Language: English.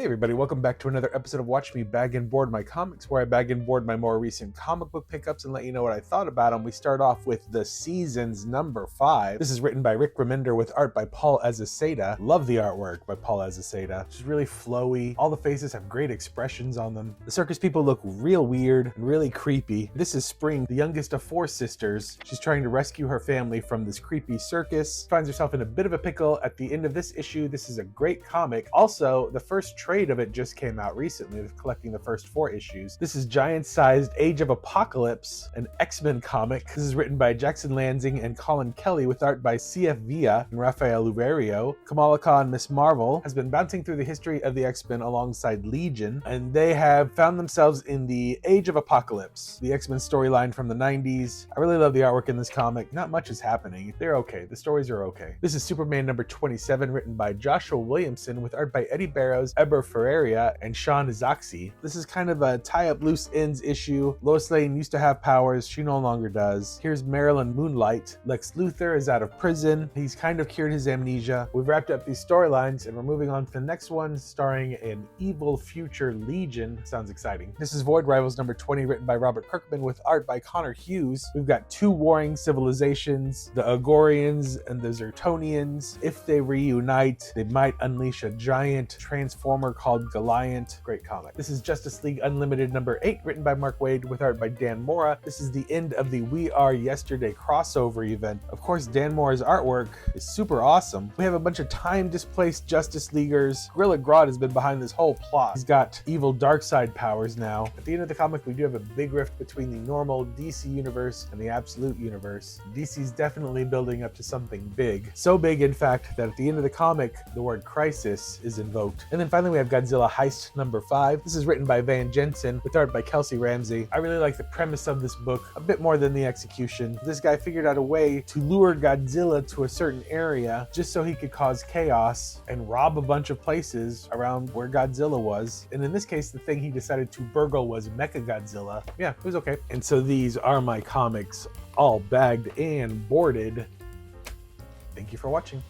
Hey everybody, welcome back to another episode of Watch Me Bag and Board My Comics, where I bag and board my more recent comic book pickups and let you know what I thought about them. We start off with The Seasons number 5. This is written by Rick Remender with art by Paul Azaceta. Love the artwork by Paul Azaceta. It's just really flowy. All the faces have great expressions on them. The circus people look real weird and really creepy. This is Spring, the youngest of 4 sisters. She's trying to rescue her family from this creepy circus. Finds herself in a bit of a pickle at the end of this issue. This is a great comic. Also, the first trade of it just came out recently, collecting the first 4 issues. This is giant-sized Age of Apocalypse, an X-Men comic. This is written by Jackson Lansing and Colin Kelly with art by C.F. Villa and Rafael Luverio. Kamala Khan, Miss Marvel, has been bouncing through the history of the X-Men alongside Legion, and they have found themselves in the Age of Apocalypse, the X-Men storyline from the 90s. I really love the artwork in this comic. Not much is happening. They're okay. The stories are okay. This is Superman number 27, written by Joshua Williamson with art by Eddie Barrows, Eber Ferreira, and Sean Izaakse. This is kind of a tie-up loose ends issue. Lois Lane used to have powers. She no longer does. Here's Marilyn Moonlight. Lex Luthor is out of prison. He's kind of cured his amnesia. We've wrapped up these storylines, and we're moving on to the next one, starring an evil future Legion. Sounds exciting. This is Void Rivals number 20, written by Robert Kirkman with art by Connor Hughes. We've got 2 warring civilizations, the Agorians and the Zertonians. If they reunite, they might unleash a giant transformer called Goliant. Great comic. This is Justice League Unlimited number 8, written by Mark Waid with art by Dan Mora. This is the end of the We Are Yesterday crossover event. Of course, Dan Mora's artwork is super awesome. We have a bunch of time-displaced Justice Leaguers. Gorilla Grodd has been behind this whole plot. He's got evil Darkseid powers now. At the end of the comic, we do have a big rift between the normal DC universe and the Absolute universe. DC's definitely building up to something big. So big, in fact, that at the end of the comic, the word crisis is invoked. And then finally, we have Godzilla Heist number 5. This is written by Van Jensen with art by Kelsey Ramsey. I really like the premise of this book a bit more than the execution. This guy figured out a way to lure Godzilla to a certain area just so he could cause chaos and rob a bunch of places around where Godzilla was. And in this case, the thing he decided to burgle was Mechagodzilla. Yeah, it was okay. And so these are my comics, all bagged and boarded. Thank you for watching.